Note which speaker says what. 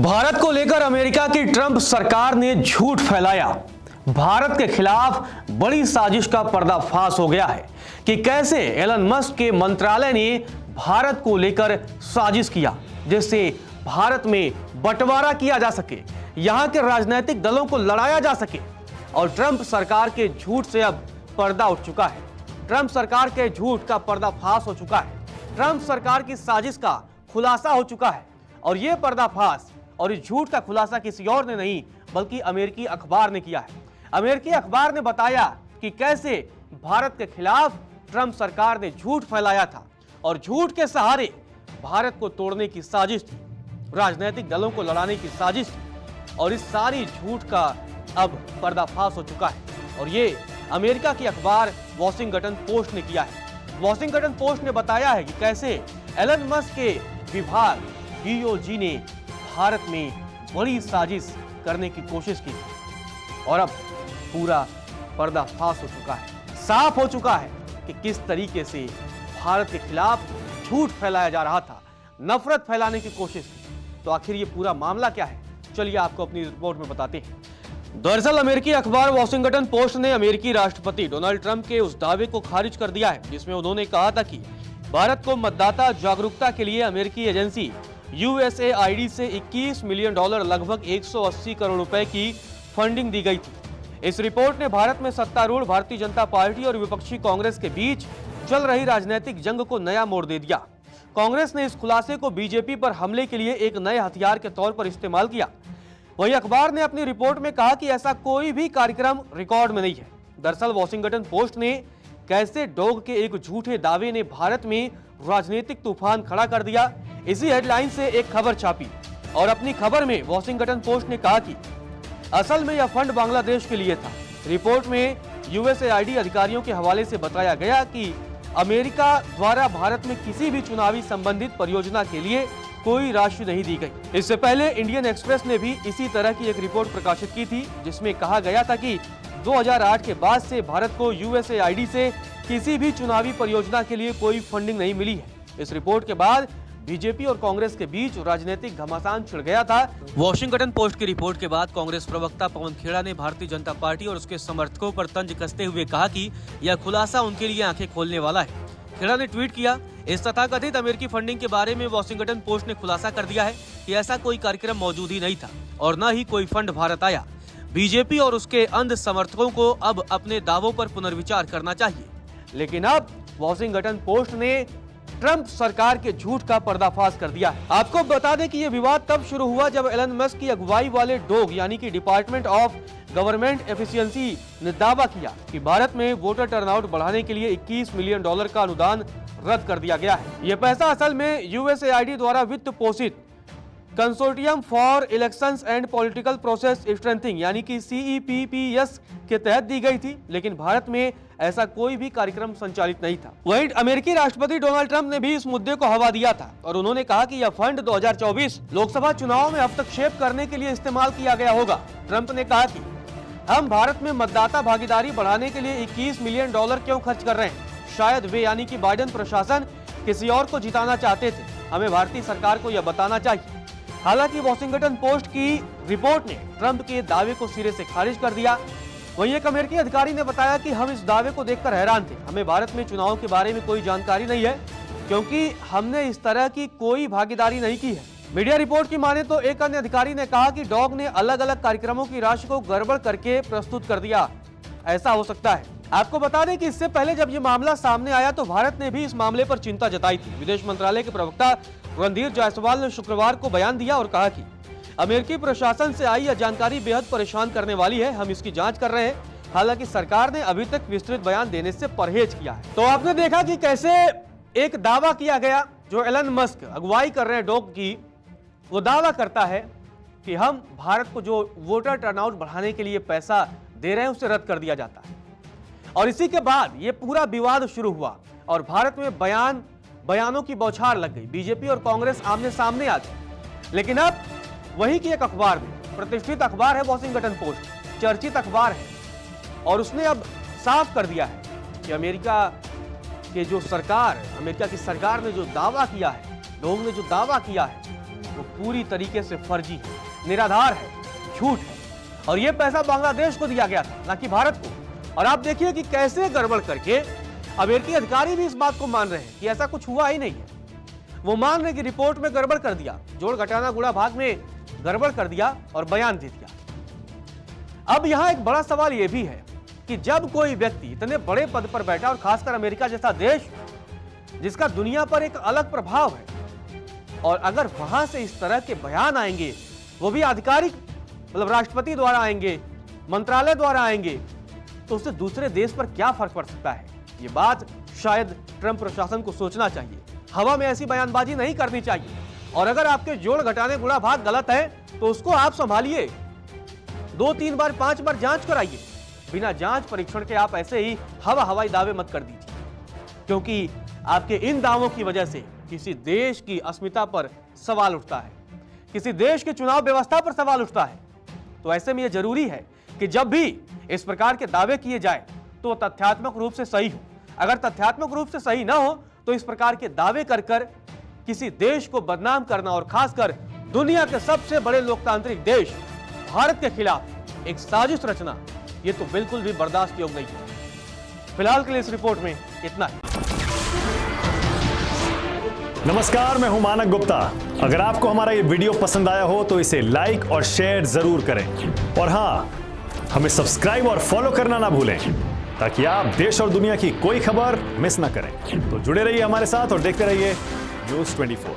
Speaker 1: भारत को लेकर अमेरिका की ट्रंप सरकार ने झूठ फैलाया। भारत के खिलाफ बड़ी साजिश का पर्दाफाश हो गया है कि कैसे एलन मस्क के मंत्रालय ने भारत को लेकर साजिश किया जिससे भारत में बंटवारा किया जा सके, यहां के राजनीतिक दलों को लड़ाया जा सके। और ट्रंप सरकार के झूठ से अब पर्दा उठ चुका है। ट्रंप सरकार के झूठ का पर्दाफाश हो चुका है। ट्रंप सरकार की साजिश का खुलासा हो चुका है और यह पर्दाफाश और इस झूठ का खुलासा किसी और ने नहीं बल्कि अमेरिकी अखबार ने किया है। अमेरिकी अखबार ने बताया कि कैसे भारत के खिलाफ ट्रंप सरकार ने झूठ फैलाया था और झूठ के सहारे भारत को तोड़ने की साजिश थी, राजनीतिक दलों को लड़ाने की साजिश थी और इस सारी झूठ का अब पर्दाफाश हो चुका है। और ये अमेरिका की अखबार वॉशिंगटन पोस्ट ने किया है। वॉशिंगटन पोस्ट ने बताया है कि कैसे एलन मस्क के विभाग डीओजी ने भारत में बड़ी साजिश करने की कोशिश की थी और अब पूरा पर्दाफाश हो चुका है। साफ हो चुका है कि किस तरीके से भारत के खिलाफ झूठ फैलाया जा रहा था, नफरत फैलाने की कोशिश की। तो आखिर ये पूरा मामला क्या है, चलिए आपको अपनी रिपोर्ट में बताते हैं। दरअसल अमेरिकी अखबार वॉशिंगटन पोस्ट ने अमेरिकी राष्ट्रपति डोनाल्ड ट्रंप के उस दावे को खारिज कर दिया है जिसमें उन्होंने कहा था कि भारत को मतदाता जागरूकता के लिए अमेरिकी एजेंसी USAID से $21 मिलियन लगभग 180 करोड़ रुपए की फंडिंग दी गई थी। इस रिपोर्ट ने भारत में सत्तारूढ़ भारतीय जनता पार्टी और विपक्षी कांग्रेस के बीच चल रही राजनीतिक जंग को नया मोड़ दे दिया। कांग्रेस ने इस खुलासे को बीजेपी पर हमले के लिए एक नए हथियार के तौर पर इस्तेमाल किया। वहीं अखबार ने अपनी रिपोर्ट में कहा कि ऐसा कोई भी कार्यक्रम रिकॉर्ड में नहीं है। दरअसल वॉशिंगटन पोस्ट ने कैसे डॉग के एक झूठे दावे ने भारत में राजनीतिक तूफान खड़ा कर दिया, इसी हेडलाइन से एक खबर छापी और अपनी खबर में वॉशिंगटन पोस्ट ने कहा कि असल में यह फंड बांग्लादेश के लिए था। रिपोर्ट में USAID अधिकारियों के हवाले से बताया गया कि अमेरिका द्वारा भारत में किसी भी चुनावी संबंधित परियोजना के लिए कोई राशि नहीं दी गई। इससे पहले इंडियन एक्सप्रेस ने भी इसी तरह की एक रिपोर्ट प्रकाशित की थी जिसमें कहा गया था कि 2008 के बाद से भारत को USAID से किसी भी चुनावी परियोजना के लिए कोई फंडिंग नहीं मिली है। इस रिपोर्ट के बाद बीजेपी और कांग्रेस के बीच राजनीतिक घमासान छिड़ गया था। वॉशिंगटन पोस्ट की रिपोर्ट के बाद कांग्रेस प्रवक्ता पवन खेड़ा ने भारतीय जनता पार्टी और उसके समर्थकों पर तंज कसते हुए कहा कि यह खुलासा उनके लिए आंखें खोलने वाला है। खेड़ा ने ट्वीट किया, इस तथाकथित अमेरिकी फंडिंग के बारे में वॉशिंगटन पोस्ट ने खुलासा कर दिया है कि ऐसा कोई कार्यक्रम मौजूद ही नहीं था और न ही कोई फंड भारत आया। बीजेपी और उसके अंध समर्थकों को अब अपने दावों पर पुनर्विचार करना चाहिए। लेकिन अब वॉशिंगटन पोस्ट ने ट्रंप सरकार के झूठ का पर्दाफाश कर दिया है। आपको बता दें कि यह विवाद तब शुरू हुआ जब एलन मस्क की अगुवाई वाले डोग यानी कि डिपार्टमेंट ऑफ गवर्नमेंट एफिशिएंसी ने दावा किया कि भारत में वोटर टर्नआउट बढ़ाने के लिए $21 मिलियन का अनुदान रद्द कर दिया गया है। यह पैसा असल में USAID द्वारा वित्त पोषित consortium for elections and political process strengthening यानी कि CEPPS के तहत दी गई थी, लेकिन भारत में ऐसा कोई भी कार्यक्रम संचालित नहीं था। वहीं अमेरिकी राष्ट्रपति डोनाल्ड ट्रंप ने भी इस मुद्दे को हवा दिया था और उन्होंने कहा कि यह फंड 2024 लोकसभा चुनाव में हस्तक्षेप करने के लिए इस्तेमाल किया गया होगा। ट्रंप ने कहा कि हम भारत में मतदाता भागीदारी बढ़ाने के लिए $21 मिलियन क्यों खर्च कर रहे हैं। शायद वे यानी कि बाइडेन प्रशासन किसी और को जिताना चाहते थे। हमें भारतीय सरकार को यह बताना चाहिए। हालांकि वॉशिंगटन पोस्ट की रिपोर्ट ने ट्रंप के दावे को सिरे से खारिज कर दिया। वहीं एक अमेरिकी अधिकारी ने बताया कि हम इस दावे को देखकर हैरान थे। हमें भारत में चुनाव के बारे में कोई जानकारी नहीं है क्योंकि हमने इस तरह की कोई भागीदारी नहीं की है। मीडिया रिपोर्ट की माने तो एक अन्य अधिकारी ने कहा कि डॉग ने अलग अलग कार्यक्रमों की राशि को गड़बड़ करके प्रस्तुत कर दिया। ऐसा हो सकता है। आपको बता दें कि इससे पहले जब ये मामला सामने आया तो भारत ने भी इस मामले पर चिंता जताई थी। विदेश मंत्रालय के प्रवक्ता रणधीर जायसवाल ने शुक्रवार को बयान दिया और कहा कि अमेरिकी प्रशासन से आई यह जानकारी बेहद परेशान करने वाली है। हम इसकी जांच कर रहे हैं। हालांकि सरकार ने अभी तक विस्तृत बयान देने से परहेज किया है। तो आपने देखा कि कैसे एक दावा किया गया जो एलन मस्क अगुवाई कर रहे हैं डॉग की, वो दावा करता है कि हम भारत को जो वोटर टर्नआउट बढ़ाने के लिए पैसा दे रहे हैं उसे रद्द कर दिया जाता है। और इसी के बाद ये पूरा विवाद शुरू हुआ और भारत में बयानों की बौछार लग गई। बीजेपी और कांग्रेस आमने सामने आ गई। लेकिन अब वही की एक अखबार में, प्रतिष्ठित अखबार है वॉशिंगटन पोस्ट, चर्चित अखबार है, और उसने अब साफ कर दिया है कि अमेरिका की सरकार ने जो दावा किया है, लोगों ने जो दावा किया है वो पूरी तरीके से फर्जी है, निराधार है, झूठ है। और ये पैसा बांग्लादेश को दिया गया था, ना कि भारत को। और आप देखिए कि कैसे गड़बड़ करके अमेरिकी अधिकारी भी इस बात को मान रहे हैं कि ऐसा कुछ हुआ ही नहीं है। वो मान रहे कि रिपोर्ट में गड़बड़ कर दिया, जोड़ घटाना गुणा भाग में गड़बड़ कर दिया और बयान दे दिया। अब यहां एक बड़ा सवाल यह भी है कि जब कोई व्यक्ति इतने बड़े पद पर बैठा, और खासकर अमेरिका जैसा देश जिसका दुनिया पर एक अलग प्रभाव है, और अगर वहां से इस तरह के बयान आएंगे, वो भी आधिकारिक, मतलब राष्ट्रपति द्वारा आएंगे, मंत्रालय द्वारा आएंगे, तो उससे दूसरे देश पर क्या फर्क पड़ सकता है? ये बात शायद ट्रंप प्रशासन को सोचना चाहिए। हवा में ऐसी बयानबाजी नहीं करनी चाहिए। और अगर आपके जोड़ घटाने गुणा भाग गलत है तो उसको आप संभालिए, 2 3 बार 5 बार जांच कराइए। बिना जांच परीक्षण के आप ऐसे ही हवाई दावे मत कर दीजिए, क्योंकि आपके इन दावों की वजह से किसी देश की अस्मिता पर सवाल उठता है, किसी देश की चुनाव व्यवस्था पर सवाल उठता है। तो ऐसे में यह जरूरी है कि जब भी इस प्रकार के दावे किए जाए तो तथ्यात्मक रूप से सही हो। अगर तथ्यात्मक रूप से सही ना हो तो इस प्रकार के दावे कर किसी देश को बदनाम करना, और खासकर दुनिया के सबसे बड़े लोकतांत्रिक देश भारत के खिलाफ एक साजिश रचना, यह तो बिल्कुल भी बर्दाश्त योग्य नहीं है। फिलहाल के लिए इस रिपोर्ट में इतना ही।
Speaker 2: नमस्कार, मैं हूं मानक गुप्ता। अगर आपको हमारा ये वीडियो पसंद आया हो तो इसे लाइक और शेयर जरूर करें, और हां, हमें सब्सक्राइब और फॉलो करना ना भूलें, ताकि आप देश और दुनिया की कोई खबर मिस ना करें। तो जुड़े रहिए हमारे साथ और देखते रहिए न्यूज़ 24।